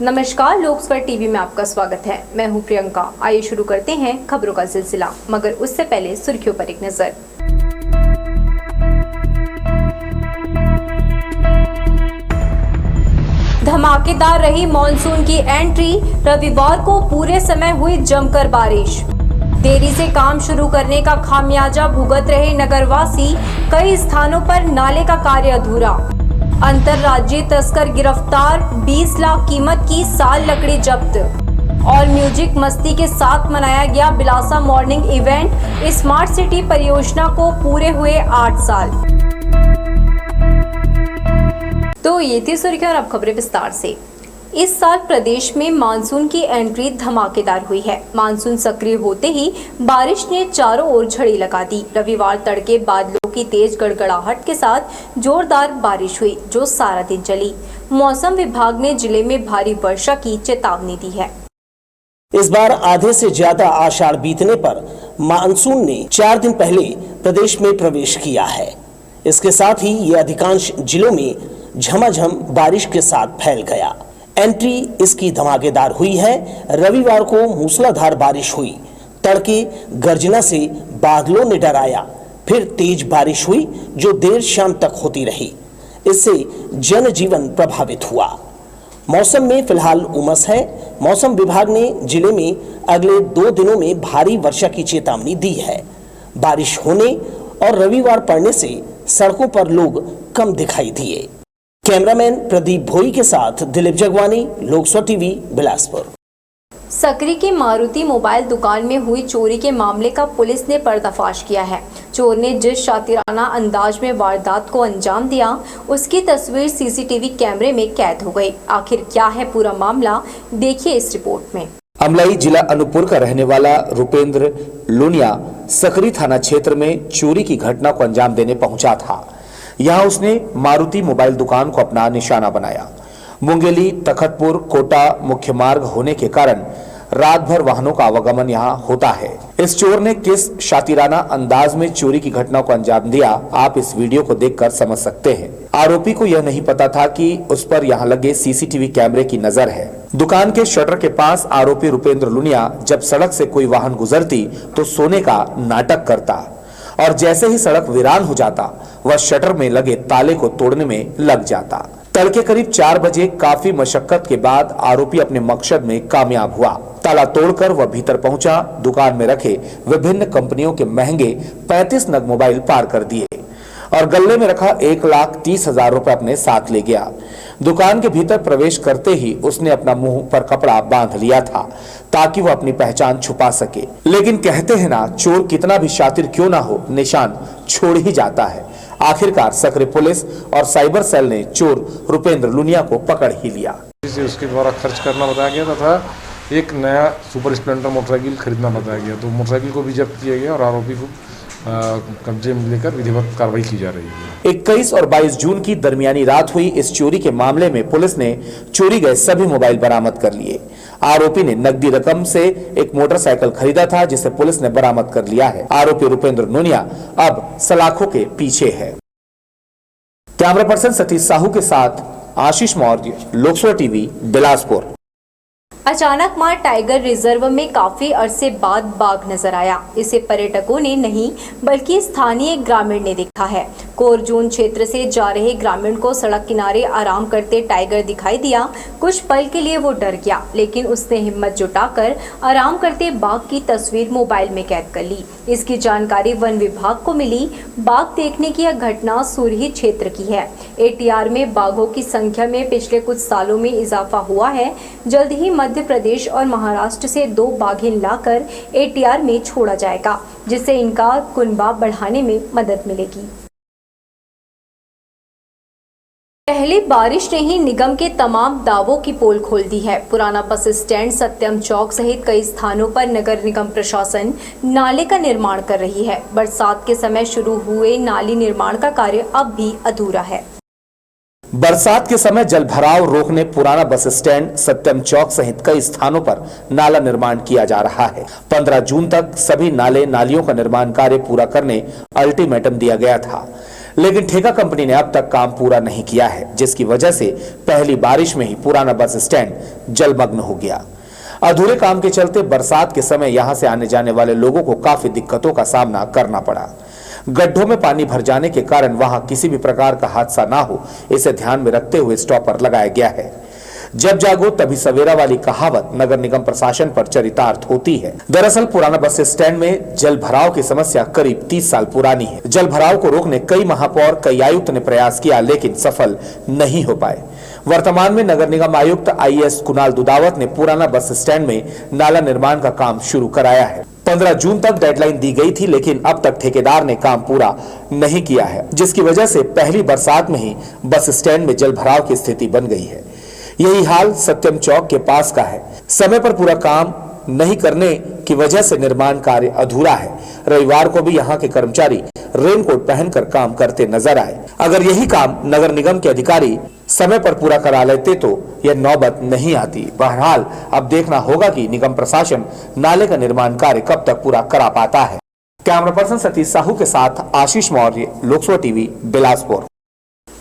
नमस्कार, लोकस्वर टीवी में आपका स्वागत है। मैं हूं प्रियंका। आइए शुरू करते हैं खबरों का सिलसिला, मगर उससे पहले सुर्खियों पर एक नजर। धमाकेदार रही मॉनसून की एंट्री, रविवार को पूरे समय हुई जमकर बारिश। देरी से काम शुरू करने का खामियाजा भुगत रहे नगरवासी, कई स्थानों पर नाले का कार्य अधूरा। अंतरराज्यीय तस्कर गिरफ्तार, 20 लाख कीमत की साल लकड़ी जब्त। और म्यूजिक मस्ती के साथ मनाया गया Bilasa morning event. Smart city परियोजना को पूरे हुए 8 साल। तो ये थी सुर्खियां और अब खबरें विस्तार से। इस साल प्रदेश में मानसून की एंट्री धमाकेदार हुई है। मानसून सक्रिय होते ही बारिश ने चारों ओर झड़ी लगा दी। रविवार तड़के बादलों की तेज गड़गड़ाहट के साथ जोरदार बारिश हुई, जो सारा दिन चली। मौसम विभाग ने जिले में भारी वर्षा की चेतावनी दी है। इस बार आधे से ज्यादा आषाढ़ बीतने पर मानसून ने 4 दिन पहले प्रदेश में प्रवेश किया है। इसके साथ ही ये अधिकांश जिलों में झमाझम बारिश के साथ फैल गया। एंट्री इसकी धमाकेदार हुई है। रविवार को मूसलाधार बारिश हुई। तड़के गर्जना से बादलों ने डराया, फिर तेज बारिश हुई जो देर शाम तक होती रही। इससे जनजीवन प्रभावित हुआ। मौसम में फिलहाल उमस है। मौसम विभाग ने जिले में अगले 2 दिनों में भारी वर्षा की चेतावनी दी है। बारिश होने और रविवार पड़ने से सड़कों पर लोग कम दिखाई दिए। कैमरामैन प्रदीप भोई के साथ दिलीप जगवानी, लोकस्वर टीवी, बिलासपुर। सकरी की मारुति मोबाइल दुकान में हुई चोरी के मामले का पुलिस ने पर्दाफाश किया है। चोर ने जिस शातिराना अंदाज में वारदात को अंजाम दिया, उसकी तस्वीर सीसीटीवी कैमरे में कैद हो गई। आखिर क्या है पूरा मामला, देखिए इस रिपोर्ट में। अमलाई जिला अनूपपुर का रहने वाला रुपेंद्र लुनिया सकरी थाना क्षेत्र में चोरी की घटना को अंजाम देने पहुंचा था। यहाँ उसने मारुति मोबाइल दुकान को अपना निशाना बनाया। मुंगेली तखतपुर कोटा मुख्य मार्ग होने के कारण रात भर वाहनों का आवागमन यहाँ होता है। इस चोर ने किस शातिराना अंदाज में चोरी की घटना को अंजाम दिया, आप इस वीडियो को देखकर समझ सकते हैं। आरोपी को यह नहीं पता था कि उस पर यहाँ लगे सीसीटीवी कैमरे की नजर है। दुकान के शटर के पास आरोपी रुपेंद्र लुनिया जब सड़क से कोई वाहन गुजरती तो सोने का नाटक करता और जैसे ही सड़क वीरान हो जाता वह शटर में लगे ताले को तोड़ने में लग जाता। तड़के करीब 4 बजे काफी मशक्कत के बाद आरोपी अपने मकसद में कामयाब हुआ। ताला तोड़कर वह भीतर पहुंचा। दुकान में रखे विभिन्न कंपनियों के महंगे 35 नग मोबाइल पार कर दिए और गल्ले में रखा 1,30,000 रुपए अपने साथ ले गया। दुकान के भीतर प्रवेश करते ही उसने अपना मुंह पर कपड़ा बांध लिया था ताकि वह अपनी पहचान छुपा सके। लेकिन कहते हैं ना, चोर कितना भी शातिर क्यों ना हो, निशान छोड़ ही जाता है। आखिरकार सकरी पुलिस और साइबर सेल ने चोर रुपेंद्र लुनिया को पकड़ ही लिया। उसके द्वारा खर्च करना बताया गया तथा एक नया सुपर स्प्लेंडर मोटरसाइकिल खरीदना बताया गया। तो मोटरसाइकिल को भी जब्त किया गया और आरोपी को कब्जे में लेकर विधिवत कार्रवाई की जा रही है। 21 और 22 जून की दरमियानी रात हुई इस चोरी के मामले में पुलिस ने चोरी गए सभी मोबाइल बरामद कर लिए। आरोपी ने नकदी रकम से एक मोटरसाइकिल खरीदा था जिसे पुलिस ने बरामद कर लिया है। आरोपी रुपेंद्र लुनिया अब सलाखों के पीछे है। कैमरा पर्सन सतीश साहू के साथ आशीष मौर्य, लोकस्वर टीवी, बिलासपुर। अचानक मां टाइगर रिजर्व में काफी अरसे बाद बाघ नजर आया। इसे पर्यटकों ने नहीं बल्कि स्थानीय ग्रामीण ने देखा है। कोर जोन क्षेत्र से जा रहे ग्रामीण को सड़क किनारे आराम करते टाइगर दिखाई दिया। कुछ पल के लिए वो डर गया, लेकिन उसने हिम्मत जुटाकर आराम करते बाघ की तस्वीर मोबाइल में कैद कर ली। इसकी जानकारी वन विभाग को मिली। बाघ देखने की यह घटना सुरही क्षेत्र की है। एटीआर में बाघों की संख्या में पिछले कुछ सालों में इजाफा हुआ है। जल्द ही मध्य प्रदेश और महाराष्ट्र से 2 बाघिन लाकर एटीआर में छोड़ा जाएगा, जिससे इनका कुनबा बढ़ाने में मदद मिलेगी। पहली बारिश ने ही निगम के तमाम दावों की पोल खोल दी है। पुराना बस स्टैंड, सत्यम चौक सहित कई स्थानों पर नगर निगम प्रशासन नाले का निर्माण कर रही है। बरसात के समय शुरू हुए नाली निर्माण का कार्य अब भी अधूरा है। बरसात के समय जल भराव रोकने पुराना बस स्टैंड, सत्यम चौक सहित कई स्थानों पर नाला निर्माण किया जा रहा है। 15 जून तक सभी नाले नालियों का निर्माण कार्य पूरा करने अल्टीमेटम दिया गया था, लेकिन ठेका कंपनी ने अब तक काम पूरा नहीं किया है, जिसकी वजह से पहली बारिश में ही पुराना बस स्टैंड जलमग्न हो गया। अधूरे काम के चलते बरसात के समय यहां से आने जाने वाले लोगों को काफी दिक्कतों का सामना करना पड़ा। गड्ढों में पानी भर जाने के कारण वहां किसी भी प्रकार का हादसा ना हो, इसे ध्यान में रखते हुए स्टॉपर लगाया गया है। जब जागो तभी सवेरा वाली कहावत नगर निगम प्रशासन पर चरितार्थ होती है। दरअसल पुराना बस स्टैंड में जल भराव की समस्या करीब 30 साल पुरानी है। जल भराव को रोकने कई महापौर, कई आयुक्त ने प्रयास किया, लेकिन सफल नहीं हो पाए। वर्तमान में नगर निगम आयुक्त IAS कुणाल दुदावत ने पुराना बस स्टैंड में नाला निर्माण का काम शुरू कराया है। 15 जून तक डेडलाइन दी गई थी, लेकिन अब तक ठेकेदार ने काम पूरा नहीं किया है, जिसकी वजह से पहली बरसात में ही बस स्टैंड में जल भराव की स्थिति बन गई है। यही हाल सत्यम चौक के पास का है। समय पर पूरा काम नहीं करने की वजह से निर्माण कार्य अधूरा है। रविवार को भी यहाँ के कर्मचारी रेनकोट पहनकर काम करते नजर आए। अगर यही काम नगर निगम के अधिकारी समय पर पूरा करा लेते तो यह नौबत नहीं आती। बहरहाल अब देखना होगा कि निगम प्रशासन नाले का निर्माण कार्य कब तक पूरा करा पाता है। कैमरा पर्सन सतीश साहू के साथ आशीष मौर्य, लोकसभा टीवी, बिलासपुर।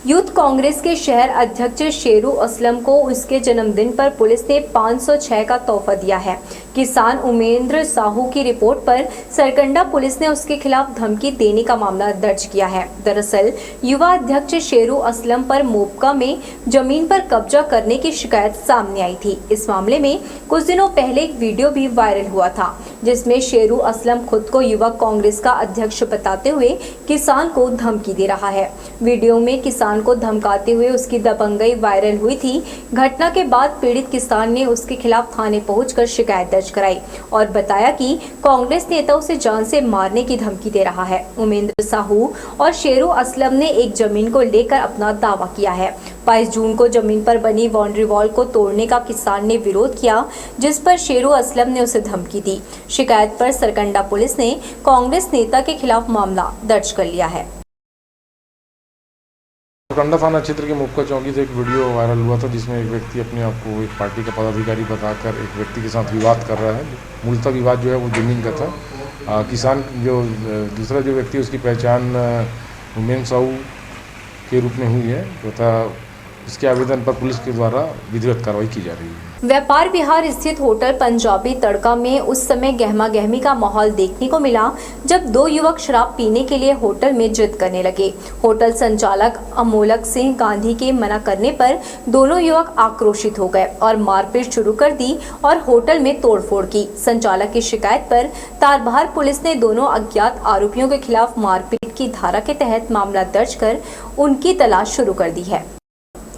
यूथ कांग्रेस के शहर अध्यक्ष शेरू असलम को उसके जन्मदिन पर पुलिस ने 506 का तोहफा दिया है। किसान उमेंद्र साहू की रिपोर्ट पर सरकंडा पुलिस ने उसके खिलाफ धमकी देने का मामला दर्ज किया है। दरअसल युवा अध्यक्ष शेरू असलम पर मोपका में जमीन पर कब्जा करने की शिकायत सामने आई थी। इस मामले में कुछ दिनों पहले एक वीडियो भी वायरल हुआ था, जिसमें शेरू असलम खुद को युवा कांग्रेस का अध्यक्ष बताते हुए किसान को धमकी दे रहा है। वीडियो में किसान को धमकाते हुए उसकी दबंगई वायरल हुई थी। घटना के बाद पीड़ित किसान ने उसके खिलाफ थाने पहुंचकर शिकायत दर्ज कराई और बताया कि कांग्रेस नेता उसे जान से मारने की धमकी दे रहा है। उमेंद्र साहू और शेरू असलम ने एक जमीन को लेकर अपना दावा किया है। 22 जून को जमीन पर बनी बाउंड्री वॉल को तोड़ने का किसान ने विरोध किया, जिस पर शेरू असलम ने उसे धमकी दी। शिकायत पर सरकंडा पुलिस ने कांग्रेस नेता के खिलाफ मामला दर्ज कर लिया है। सरकंडा थाना क्षेत्र के मुक्का चौकी से एक वीडियो वायरल हुआ था, जिसमें एक व्यक्ति अपने आप को एक पार्टी का पदाधिकारी बताकर एक व्यक्ति के साथ विवाद कर रहा है। मूलतः विवाद जो है वो जमीन का था। किसान जो दूसरा जो व्यक्ति उसकी पहचान उमेंद्र साहू के रूप में हुई है तथा इसके आवेदन पर पुलिस के द्वारा विधिवत कार्रवाई की जा रही है। व्यापार विहार स्थित होटल पंजाबी तड़का में उस समय गहमा गहमी का माहौल देखने को मिला जब दो युवक शराब पीने के लिए होटल में जिद करने लगे। होटल संचालक अमोलक सिंह गांधी के मना करने पर दोनों युवक आक्रोशित हो गए और मारपीट शुरू कर दी और होटल में तोड़फोड़ की। संचालक की शिकायत पर तारबहार पुलिस ने दोनों अज्ञात आरोपियों के खिलाफ मारपीट की धारा के तहत मामला दर्ज कर उनकी तलाश शुरू कर दी है।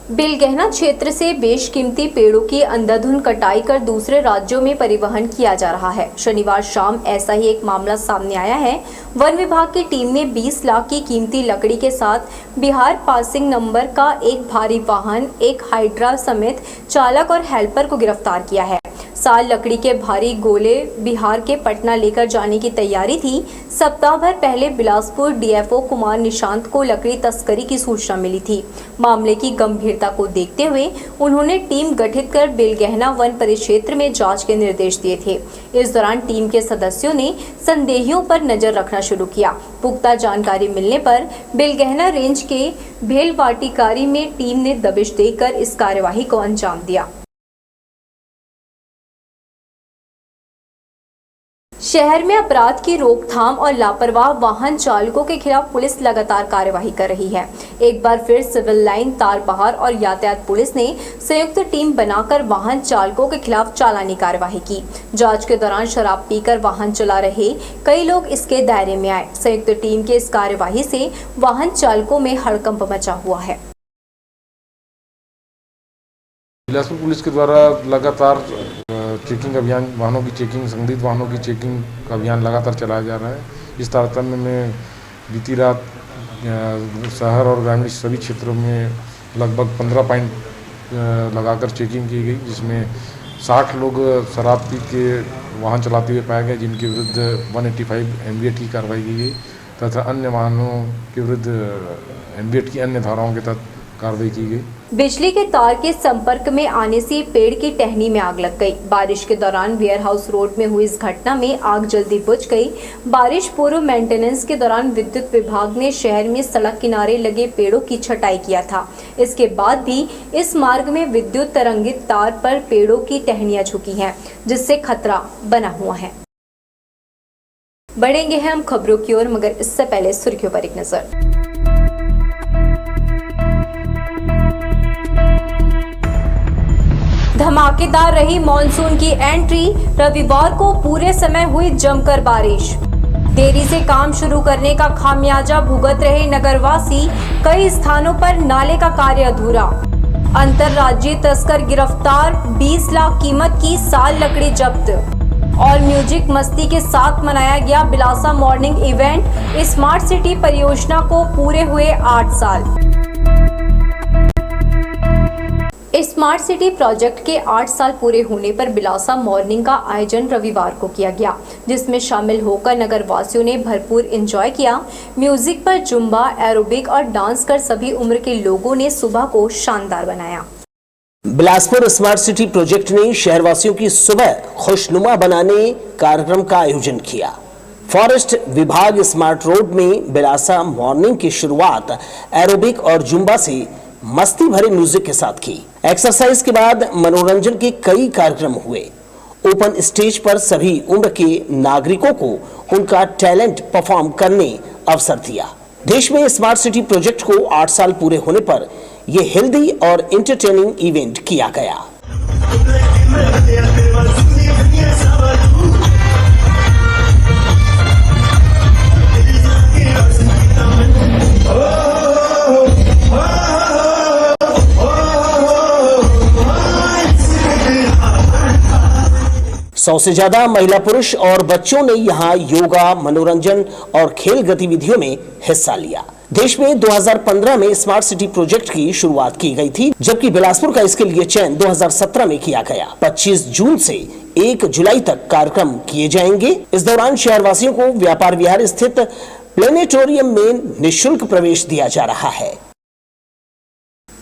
बिलगहना क्षेत्र से बेशकीमती पेड़ों की अंधाधुंध कटाई कर दूसरे राज्यों में परिवहन किया जा रहा है। शनिवार शाम ऐसा ही एक मामला सामने आया है। वन विभाग की टीम ने 20 लाख की कीमती लकड़ी के साथ बिहार पासिंग नंबर का एक भारी वाहन, एक हाइड्रा समेत चालक और हेल्पर को गिरफ्तार किया है। साल लकड़ी के भारी गोले बिहार के पटना लेकर जाने की तैयारी थी। सप्ताह भर पहले बिलासपुर DFO कुमार निशांत को लकड़ी तस्करी की सूचना मिली थी। मामले की गंभीरता को देखते हुए उन्होंने टीम गठित कर बिलगहना वन परिक्षेत्र में जांच के निर्देश दिए थे। इस दौरान टीम के सदस्यों ने संदेहियों पर नजर रखना शुरू किया। पुख्ता जानकारी मिलने पर बिलगहना रेंज के भेलवाटिकारी में टीम ने दबिश देकर इस कार्यवाही को अंजाम दिया। शहर में अपराध की रोकथाम और लापरवाह वाहन चालकों के खिलाफ पुलिस लगातार कार्यवाही कर रही है। एक बार फिर सिविल लाइन, तारबहार और यातायात पुलिस ने संयुक्त टीम बनाकर वाहन चालकों के खिलाफ चालानी कार्यवाही की। जांच के दौरान शराब पीकर वाहन चला रहे कई लोग इसके दायरे में आए। संयुक्त टीम की इस कार्यवाही से वाहन चालकों में हड़कंप मचा हुआ है। बिलासपुर पुलिस के द्वारा लगातार चेकिंग अभियान, वाहनों की चेकिंग, संदिग्ध वाहनों की चेकिंग का अभियान लगातार चलाया जा रहा है। इस तारतम्य में बीती रात शहर और ग्रामीण सभी क्षेत्रों में लगभग 15 पॉइंट लगाकर चेकिंग की गई, जिसमें 60 लोग शराब पी के वाहन चलाते हुए पाए गए, जिनके विरुद्ध 185 MVAT की कार्रवाई की गई तथा अन्य वाहनों के विरुद्ध MVAT की अन्य धाराओं के तहत कार्रवाई की गई। बिजली के तार के संपर्क में आने से पेड़ की टहनी में आग लग गई। बारिश के दौरान वेयर हाउस रोड में हुई इस घटना में आग जल्दी बुझ गई। बारिश पूर्व मेंटेनेंस के दौरान विद्युत विभाग ने शहर में सड़क किनारे लगे पेड़ों की छटाई किया था। इसके बाद भी इस मार्ग में विद्युत तरंगित तार पर पेड़ों की टहनियां झुकी हैं, जिससे खतरा बना हुआ है। बढ़ेंगे हम खबरों की ओर, मगर इससे पहले सुर्खियों पर एक नजर। धमाकेदार रही मॉनसून की एंट्री। रविवार को पूरे समय हुई जमकर बारिश। देरी से काम शुरू करने का खामियाजा भुगत रहे नगरवासी। कई स्थानों पर नाले का कार्य अधूरा। अंतर्राज्यीय तस्कर गिरफ्तार। 20 लाख कीमत की साल लकड़ी जब्त। और म्यूजिक मस्ती के साथ मनाया गया Bilasa morning event. Smart city परियोजना को पूरे हुए 8 साल। स्मार्ट सिटी प्रोजेक्ट के 8 साल पूरे होने पर बिलासा मॉर्निंग का आयोजन रविवार को किया गया, जिसमें शामिल होकर नगर वासियों ने भरपूर एंजॉय किया। म्यूजिक पर जुम्बा, एरोबिक और डांस कर सभी उम्र के लोगों ने सुबह को शानदार बनाया। बिलासपुर स्मार्ट सिटी प्रोजेक्ट ने शहरवासियों की सुबह खुशनुमा बनाने कार्यक्रम का आयोजन किया। फॉरेस्ट विभाग स्मार्ट रोड में बिलासा मॉर्निंग की शुरुआत एरोबिक और जुम्बा से मस्ती भरे म्यूजिक के साथ की। एक्सरसाइज के बाद मनोरंजन के कई कार्यक्रम हुए। ओपन स्टेज पर सभी उम्र के नागरिकों को उनका टैलेंट परफॉर्म करने अवसर दिया। देश में स्मार्ट सिटी प्रोजेक्ट को 8 साल पूरे होने पर यह हेल्दी और एंटरटेनिंग इवेंट किया गया। सौ से ज्यादा महिला, पुरुष और बच्चों ने यहां योगा, मनोरंजन और खेल गतिविधियों में हिस्सा लिया। देश में 2015 में स्मार्ट सिटी प्रोजेक्ट की शुरुआत की गई थी, जबकि बिलासपुर का इसके लिए चयन 2017 में किया गया। 25 जून से 1 जुलाई तक कार्यक्रम किए जाएंगे। इस दौरान शहरवासियों को व्यापार विहार स्थित प्लेनेटोरियम में निःशुल्क प्रवेश दिया जा रहा है।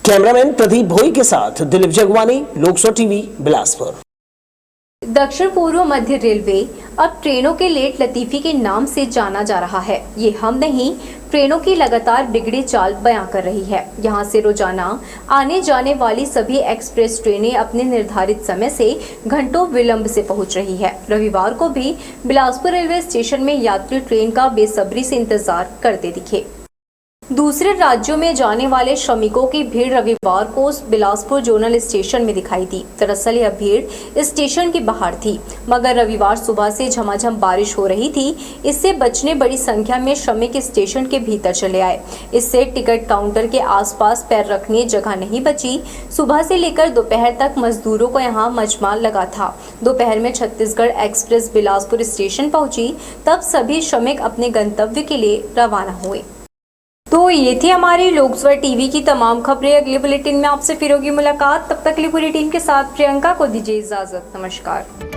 कैमरामैन प्रदीप भोई के साथ दिलीप जगवानी, लोकसभा टीवी, बिलासपुर। दक्षिण पूर्व मध्य रेलवे अब ट्रेनों के लेट लतीफी के नाम से जाना जा रहा है। ये हम नहीं, ट्रेनों की लगातार बिगड़ी चाल बयां कर रही है। यहां से रोजाना आने जाने वाली सभी एक्सप्रेस ट्रेनें अपने निर्धारित समय से घंटों विलंब से पहुंच रही है। रविवार को भी बिलासपुर रेलवे स्टेशन में यात्री ट्रेन का बेसब्री से इंतजार करते दिखे। दूसरे राज्यों में जाने वाले श्रमिकों की भीड़ रविवार को बिलासपुर जोनल स्टेशन में दिखाई दी। दरअसल यह भीड़ स्टेशन के बाहर थी, मगर रविवार सुबह से झमाझम बारिश हो रही थी। इससे बचने बड़ी संख्या में श्रमिक स्टेशन के भीतर चले आए। इससे टिकट काउंटर के आसपास पैर रखने जगह नहीं बची। सुबह से लेकर दोपहर तक मजदूरों को यहाँ मजमा लगा था। दोपहर में छत्तीसगढ़ एक्सप्रेस बिलासपुर स्टेशन पहुंची, तब सभी श्रमिक अपने गंतव्य के लिए रवाना हुए। तो ये थी हमारी लोकसभा टीवी की तमाम खबरें। अगले बुलेटिन में आपसे फिर होगी मुलाकात। तब तक के लिए पूरी टीम के साथ प्रियंका को दीजिए इजाजत। नमस्कार।